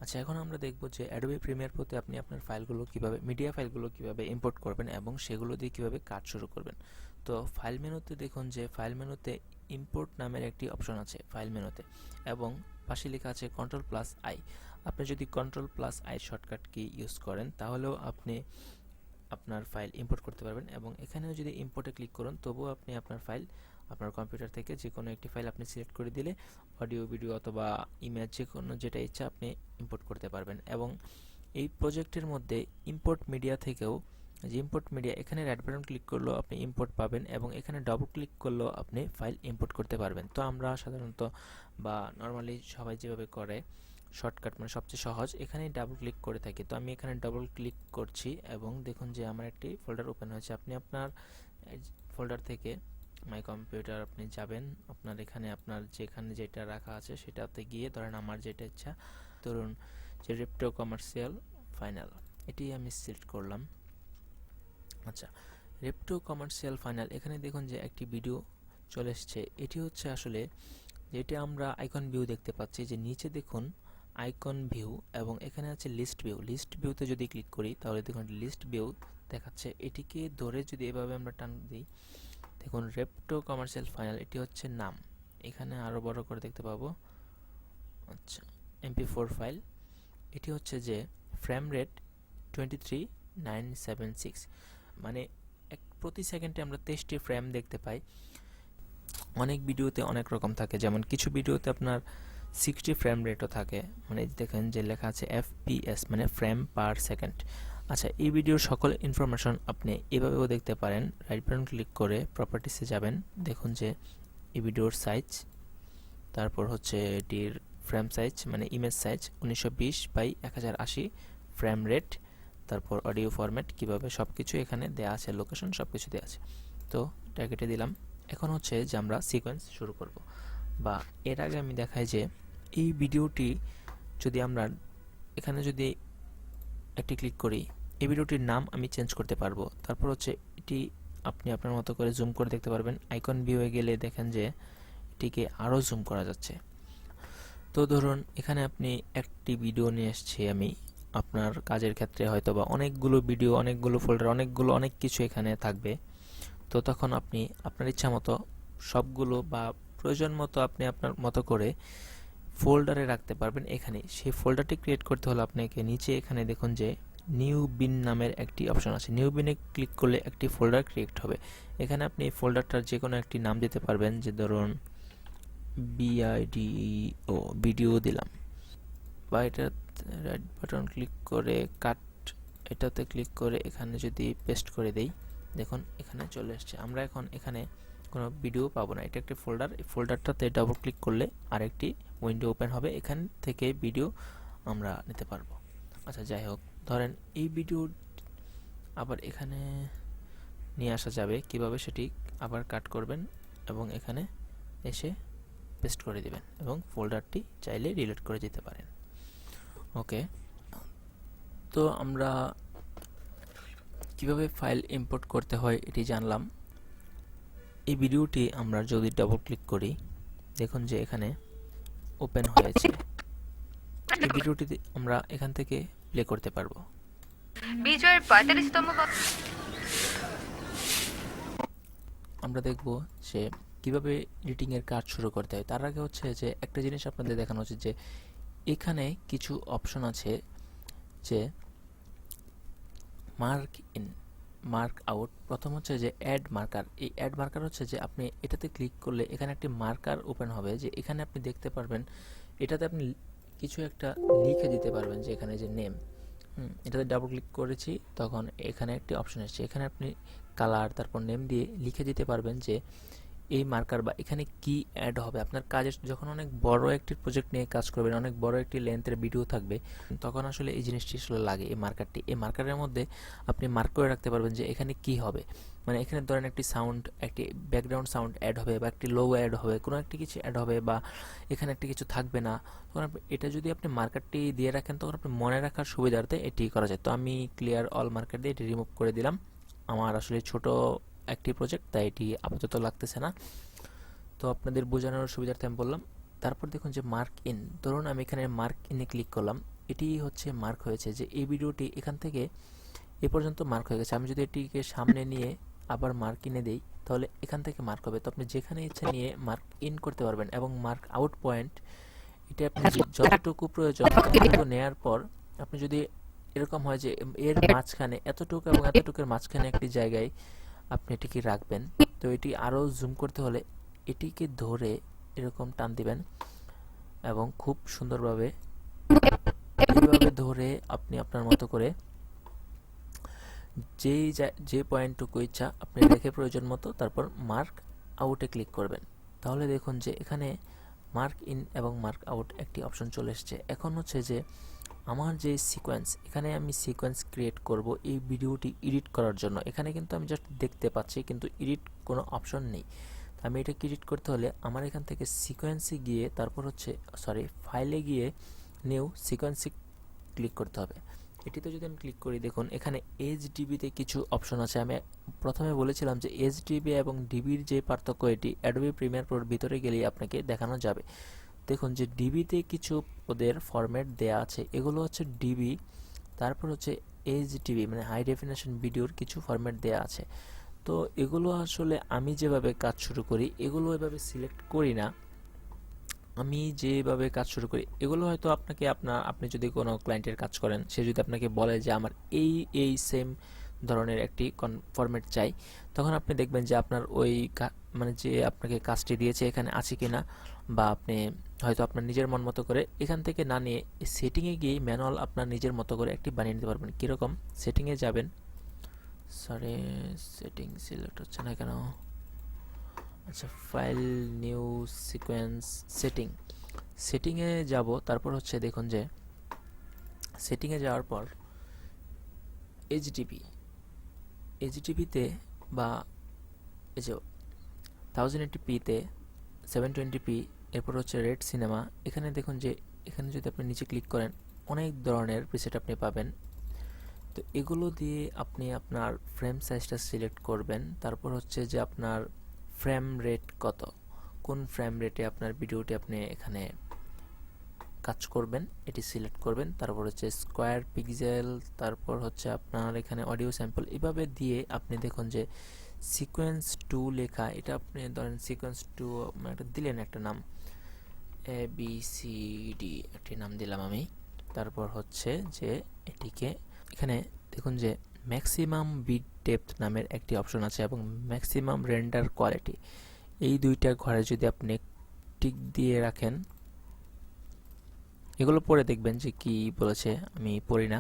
আচ্ছা, এখন আমরা দেখব যে অ্যাডোবি প্রিমিয়ার প্রোতে আপনি আপনার ফাইলগুলো কিভাবে মিডিয়া ফাইলগুলো কিভাবে ইম্পোর্ট করবেন এবং সেগুলো দিয়ে কিভাবে কাজ শুরু করবেন। তো ফাইল মেনুতে দেখুন যে ফাইল মেনুতে ইম্পোর্ট নামের একটি অপশন আছে ফাইল মেনুতে, এবং পাশে লেখা আছে Ctrl+I। আপনি যদি Ctrl+I শর্টকাট কি ইউজ করেন তাহলেও আপনি আপনার ফাইল ইম্পোর্ট করতে পারবেন, এবং এখানেও যদি ইম্পোর্টে ক্লিক করুন তবুও আপনি আপনার ফাইল আপনার কম্পিউটার থেকে যে কোনো একটি ফাইল আপনি সিলেক্ট করে দিলে অডিও, ভিডিও অথবা ইমেজ যে কোনো যেটা ইচ্ছা আপনি ইম্পোর্ট করতে পারবেন। এবং এই প্রজেক্টের মধ্যে ইম্পোর্ট মিডিয়া থেকেও, যে ইম্পোর্ট মিডিয়া, এখানে রাইট বাটন ক্লিক করলেও আপনি ইম্পোর্ট পাবেন এবং এখানে ডবল ক্লিক করলেও আপনি ফাইল ইম্পোর্ট করতে পারবেন। তো আমরা সাধারণত বা নর্মালি সবাই যেভাবে করে শর্টকাট মানে সবচেয়ে সহজ, এখানে ডাবল ক্লিক করে থাকি। তো আমি এখানে ডাবল ক্লিক করছি এবং দেখুন যে আমার একটি ফোল্ডার ওপেন হয়েছে। আপনি আপনার ফোল্ডার থেকে মাই কম্পিউটার আপনি যাবেন, আপনার এখানে আপনার যেখানে যেটা রাখা আছে সেটাতে গিয়ে ধরেন আমার যেটা ইচ্ছা, ধরুন যে রেপটো কমার্শিয়াল ফাইনাল, এটি আমি সিলেক্ট করলাম। আচ্ছা, রেপটো কমার্শিয়াল ফাইনাল, এখানে দেখুন যে একটি ভিডিও চলে এসছে। এটি হচ্ছে আসলে যেটা আমরা আইকন ভিউ দেখতে পাচ্ছি, যে নিচে দেখুন আইকন ভিউ এবং এখানে আছে লিস্ট ভিউ। লিস্ট ভিউতে যদি ক্লিক করি তাহলে দেখুন লিস্ট ভিউ দেখাচ্ছে। এটিকে ধরে যদি এভাবে আমরা টান দিই, দেখুন রেপটো কমার্শিয়াল ফাইনাল, এটি হচ্ছে নাম। এখানে আরও বড় করে দেখতে পাবো। আচ্ছা, MP4 ফাইল, এটি হচ্ছে যে ফ্রেম রেট 23976, মানে প্রতি সেকেন্ডে আমরা 23টি ফ্রেম দেখতে পাই। অনেক ভিডিওতে অনেক রকম থাকে, যেমন কিছু ভিডিওতে আপনার 60 ফ্রেম রেটও থাকে, মানে দেখেন যে লেখা আছে FPS মানে ফ্রেম পার সেকেন্ড। আচ্ছা, এই ভিডিওর সকল ইনফরমেশন আপনি এভাবেও দেখতে পারেন। রাইট বাটন ক্লিক করে প্রপার্টিসে যাবেন, দেখুন যে এই ভিডিওর সাইজ, তারপর হচ্ছে এটির ফ্রেম সাইজ মানে image size 1920x1080, frame rate, তারপর অডিও ফরম্যাট কিভাবে, সব কিছু এখানে দেওয়া আছে, লোকেশন সব কিছু দেওয়া আছে। তো এটা কেটে দিলাম। এখন হচ্ছে যে আমরা সিকোয়েন্স শুরু করব, বা এর আগে আমি দেখাই যে এই ভিডিওটি যদি আমরা এখানে যদি একটি ক্লিক করি, এই ভিডিওটির নাম আমি চেঞ্জ করতে পারবো। তারপর হচ্ছে এটি আপনি আপনার মতো করে জুম করে দেখতে পারবেন। আইকন ভিউয়ে গেলে দেখেন যে এটিকে আরও জুম করা যাচ্ছে। তো ধরুন এখানে আপনি একটি ভিডিও নিয়ে এসেছি আমি, আপনার কাজের ক্ষেত্রে হয়তো বা অনেকগুলো ভিডিও, অনেকগুলো ফোল্ডার, অনেক কিছু এখানে থাকবে। তো তখন আপনি আপনার ইচ্ছা মতো সবগুলো বা প্রয়োজন মতো আপনি আপনার মতো করে ফোল্ডারে রাখতে পারবেন। এখানে সেই ফোল্ডারটি ক্রিয়েট করতে হলে আপনাকে নিচে এখানে দেখুন যে নিউ বিন নামের একটি অপশন আছে। নিউ বিনে ক্লিক করলে একটি ফোল্ডার ক্রিয়েট হবে। এখানে আপনি এই ফোল্ডারটার যে কোনো একটি নাম দিতে পারবেন, যে ধরুন BIDEO ভিডিও দিলাম, বা এটা রাইট বাটন ক্লিক করে কাট, এটাতে ক্লিক করে এখানে যদি পেস্ট করে দেই, দেখুন এখানে চলে এসছে। আমরা এখন এখানে কোনো ভিডিও পাবো না, এটা একটি ফোল্ডার। এই ফোল্ডারটাতে ডাবল ক্লিক করলে আরেকটি উইন্ডো ওপেন হবে, এখান থেকে ভিডিও আমরা নিতে পারবো। আচ্ছা, যাই হোক, ধরেন এই ভিডিও আবার এখানে নিয়ে আসা যাবে কিভাবে, সেটি আবার কাট করবেন এবং এখানে এসে পেস্ট করে দিবেন এবং ফোল্ডারটি চাইলে ডিলিট করে দিতে পারেন। ওকে, তো আমরা কিভাবে ফাইল ইম্পোর্ট করতে হয় এটি জানলাম। এই ভিডিওটি আমরা যদি ডাবল ক্লিক করি, দেখুন যে এখানে ওপেন হয়েছে। এই ভিডিওটি আমরা এখান থেকে প্লে করতে পারবো। বিজয়ের 45তম আমরা দেখব যে কিভাবে এডিটিং এর কাজ শুরু করতে হয়। তার আগে হচ্ছে যে একটা জিনিস আপনাদের দেখানো উচিত, যে এখানে কিছু অপশন আছে, যে মার্ক ইন, মার্ক আউট। প্রথম হচ্ছে যে অ্যাড মার্কার। এই অ্যাড মার্কার হচ্ছে যে আপনি এটাতে ক্লিক করলে এখানে একটি মার্কার ওপেন হবে, যে এখানে আপনি দেখতে পারবেন, এটাতে আপনি কিছু একটা লিখে দিতে পারবেন, যে এখানে যে নেম, এটাতে ডাবল ক্লিক করেছি তখন এখানে একটি অপশন এসেছে, এখানে আপনি কালার তারপর নেম দিয়ে লিখে দিতে পারবেন যে এই মার্কার বা এখানে কি অ্যাড হবে। আপনার কাজের যখন অনেক বড় একটি প্রজেক্ট নিয়ে কাজ করবেন, অনেক বড় একটি লেন্থের ভিডিও থাকবে, তখন আসলে এই জিনিসটি আসলে লাগে, এই মার্কারটি। এই মার্কারের মধ্যে আপনি মার্ক করে রাখতে পারবেন যে এখানে কি হবে, মানে এখানে ধরেন একটি সাউন্ড, একটি ব্যাকগ্রাউন্ড সাউন্ড অ্যাড হবে, বা একটি লোগো অ্যাড হবে, কোনো একটি কিছু অ্যাড হবে, বা এখানে একটি কিছু থাকবে না। তখন এটা যদি আপনি মার্কারটি দিয়ে রাখেন তখন আপনি মনে রাখার সুবিধার্থে এটি করা যায়। তো আমি ক্লিয়ার অল মার্কার দিয়ে এটি রিমুভ করে দিলাম। আমার আসলে ছোট একটি প্রজেক্ট, তাই এটি আপাতত লাগতেছে না। তো আপনাদের বোঝানোর সুবিধার্থে আমি বললাম। তারপর দেখুন যে মার্ক ইন, ধরুন আমি এখানে মার্ক ইনে ক্লিক করলাম। এটি হচ্ছে মার্ক হয়েছে, যে এই ভিডিওটি এখান থেকে এ পর্যন্ত মার্ক হয়ে গেছে। আমি যদি এটিকে সামনে নিয়ে আবার মার্ক ইনে দেই, তাহলে এখান থেকে মার্ক হবে। তো আপনি যেখানে ইচ্ছা নিয়ে মার্ক ইন করতে পারবেন। এবং মার্ক আউট পয়েন্ট, এটা আপনি যতটুকু প্রয়োজন ততটুকু নেয়ার পর আপনি যদি এরকম হয় যে এর মাঝখানে এতটুকু এবং এতটুকুর মাঝখানে একটি জায়গায় আপনি এটিকে রাখবেন, তো এটি আরও জুম করতে হলে এটিকে ধরে এরকম টান দিবেন এবং খুব সুন্দরভাবে এইভাবে ধরে আপনি আপনার মতো করে যে পয়েন্টটুকু ইচ্ছা আপনি রেখে প্রয়োজন মতো তারপর মার্ক আউটে ক্লিক করবেন। তাহলে দেখুন যে এখানে মার্ক ইন এবং মার্ক আউট একটি অপশন চলে এসেছে। এখন হচ্ছে যে আমার যে সিকোয়েন্স, এখানে আমি সিকোয়েন্স ক্রিয়েট করব এই ভিডিওটি এডিট করার জন্য। এখানে কিন্তু আমি জাস্ট দেখতে পাচ্ছি, কিন্তু এডিট কোনো অপশন নেই। আমি এটাকে এডিট করতে হলে আমার এখান থেকে সিকোয়েন্সে গিয়ে তারপর হচ্ছে ফাইলে গিয়ে নিউ সিকোয়েন্সে ক্লিক করতে হবে। এটিতে যদি আমি ক্লিক করি, দেখুন এখানে এইচডিবিতে কিছু অপশন আছে। আমি প্রথমে বলেছিলাম যে এইচডিবি এবং ডিবির যে পার্থক্য, এটি অ্যাডোবি প্রিমিয়ার প্রোর ভিতরে গেলেই আপনাকে দেখানো যাবে। দেখুন যে ডিবিতে কিছু ওদের ফরম্যাট দেয়া আছে, এগুলো হচ্ছে ডিবি, তারপর হচ্ছে এইচডিবি মানে হাই ডেফিনেশন ভিডিওর কিছু ফরম্যাট দেয়া আছে। তো এগুলো আসলে আমি যেভাবে কাজ শুরু করি এগুলো এভাবে সিলেক্ট করি না। আমি যেভাবে কাজ শুরু করি এগুলো হয়তো আপনি যদি কোনো ক্লায়েন্টের কাজ করেন, সে যদি আপনাকে বলে যে আমার এই সেম ধরনের একটি ফরম্যাট চাই, তখন আপনি দেখবেন যে আপনার ওই মানে যে আপনাকে কাজটি দিয়েছে এখানে আছে কিনা, বা আপনি হয়তো আপনার নিজের মন মতো করে এখান থেকে না নিয়ে সেটিংয়ে গিয়ে ম্যানুয়াল আপনার নিজের মতো করে একটি বানিয়ে নিতে পারবেন। কীরকম? সেটিংয়ে যাবেন, সেটিং সিলেক্ট হচ্ছে না কেন, আচ্ছা ফাইল, নিউ সিকোয়েন্স, সেটিংয়ে যাব। তারপর হচ্ছে দেখুন যে সেটিংয়ে যাওয়ার পর এইচডিবিতে বা এই যে 1080p-তে 720p, এরপর হচ্ছে রেড সিনেমা। এখানে দেখুন যে এখানে যদি আপনি নিচে ক্লিক করেন অনেক ধরনের প্রিসেট আপনি পাবেন। তো এগুলো দিয়ে আপনি আপনার ফ্রেম সাইজটা সিলেক্ট করবেন। তারপর হচ্ছে যে আপনার ফ্রেম রেট কত, কোন ফ্রেম রেটে আপনার ভিডিওটি আপনি এখানে কাজ করবেন এটি সিলেক্ট করবেন। তারপর হচ্ছে স্কোয়ার পিক্সেল, তারপর হচ্ছে আপনার এখানে অডিও স্যাম্পল, এভাবে দিয়ে আপনি দেখুন যে সিকোয়েন্স 2 লেখা, এটা আপনি ধরেন সিকোয়েন্স 2 একটা দিলেন, একটা নাম ABCD একটি নাম দিলাম আমি। তারপর হচ্ছে যে এটিকে এখানে দেখুন যে ম্যাক্সিমাম বিট ডেপথ নামের একটি অপশন আছে এবং ম্যাক্সিমাম রেন্ডার কোয়ালিটি, এই দুইটা ঘরে যদি আপনি টিক দিয়ে রাখেন, এগুলো পরে দেখবেন যে কি বলেছে, আমি পড়ি না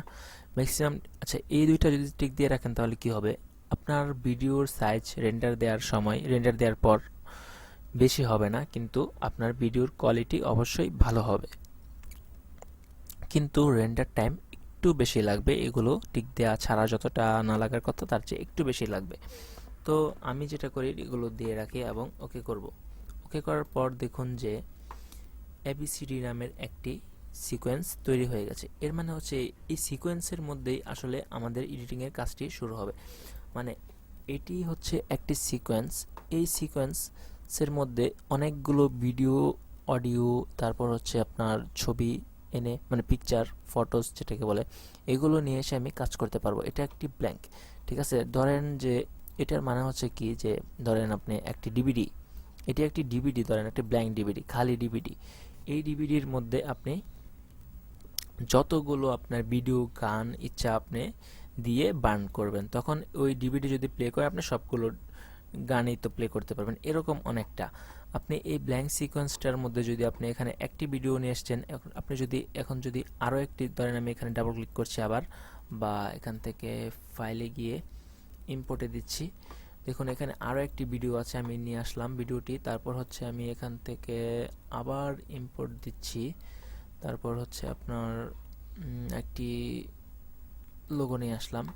ম্যাক্সিমাম। আচ্ছা, এই দুইটা যদি টিক দিয়ে রাখেন তাহলে কি হবে, আপনার ভিডিওর সাইজ রেন্ডার দেওয়ার পর বেশি হবে না, কিন্তু আপনার ভিডিওর কোয়ালিটি অবশ্যই ভালো হবে, কিন্তু রেন্ডার টাইম একটু বেশি লাগবে। এগুলো টিক দেওয়া ছাড়া যতটা না লাগার কথা তার চেয়ে একটু বেশি লাগবে। তো আমি যেটা করি এগুলো দিয়ে রাখি এবং ওকে করব। ওকে করার পর দেখুন যে ABCD নামের একটি সিকোয়েন্স তৈরি হয়ে গেছে। এর মানে হচ্ছে এই সিকোয়েন্সের মধ্যেই আসলে আমাদের এডিটিংয়ের কাজটি শুরু হবে। মানে এটি হচ্ছে একটি সিকোয়েন্স, এই সিকোয়েন্সের মধ্যে অনেকগুলো ভিডিও, অডিও, তারপর হচ্ছে আপনার ছবি এনে মানে পিকচার, ফটোস যেটাকে বলে, এগুলো নিয়ে এসে আমি কাজ করতে পারবো। এটা একটি ব্ল্যাঙ্ক, ঠিক আছে? ধরেন যে এটার মানে হচ্ছে কি, যে ধরেন আপনি একটি ডিভিডি, এটি একটি ডিভিডি, ধরেন একটি ব্ল্যাঙ্ক ডিভিডি, খালি ডিভিডি। এই ডিভিডির মধ্যে আপনি যতগুলো আপনার ভিডিও, গান ইচ্ছা আপনি দিয়ে বার্ন করবেন, তখন ওই ডিভিডি যদি প্লে করে আপনি সবগুলো গানই তো প্লে করতে পারবেন। এরকম অনেকটা আপনি এই ব্ল্যাঙ্ক সিকোয়েন্সটার মধ্যে যদি আপনি এখানে একটি ভিডিও নিয়ে এসছেন, আপনি যদি এখন যদি আরও একটি, ধরেন আমি এখানে ডাবল ক্লিক করছি আবার, বা এখান থেকে ফাইলে গিয়ে ইম্পোর্টে দিচ্ছি, দেখুন এখানে আরও একটি ভিডিও আছে, আমি নিয়ে আসলাম ভিডিওটি। তারপর হচ্ছে আমি এখান থেকে আবার ইম্পোর্ট দিচ্ছি, তারপর হচ্ছে আপনার একটি লোগো নিয়ে আসলাম।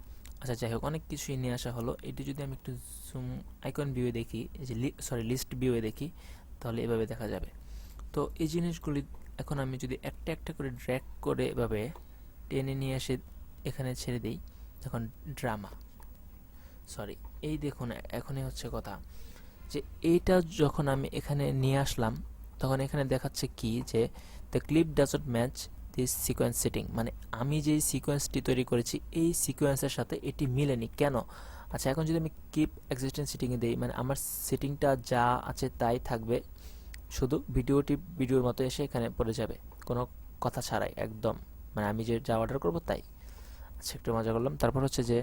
আচ্ছা যাই হোক, অনেক কিছুই নিয়ে আসা হলো। এটি যদি আমি একটু জুম আইকন ভিউয়ে দেখি, এই যে লিস্ট ভিউয়ে দেখি, তাহলে এভাবে দেখা যাবে। তো এই জিনিসগুলি এখন আমি যদি একটা একটা করে ড্র্যাগ করে এভাবে টেনে নিয়ে এসে এখানে ছেড়ে দিই, তখন এই দেখুন এখনই হচ্ছে কথা, যে এইটা যখন আমি এখানে নিয়ে আসলাম তখন এখানে দেখাচ্ছে কি, যে the clip doesn't match this sequence setting, মানে আমি যেই সিকোয়েন্সটি তৈরি করেছি এই সিকোয়েন্সের সাথে এটি মিলেনি কেন। আচ্ছা, এখন যদি আমি কিপ এক্সিস্টেন্ট সেটিংয়ে দিই, মানে আমার সেটিংটা যা আছে তাই থাকবে, শুধু ভিডিওর মতো এসে এখানে পড়ে যাবে, কোনো কথা ছাড়াই একদম, মানে আমি যে যা অর্ডার করব তাই। আচ্ছা, একটু মজা করলাম। তারপর হচ্ছে যে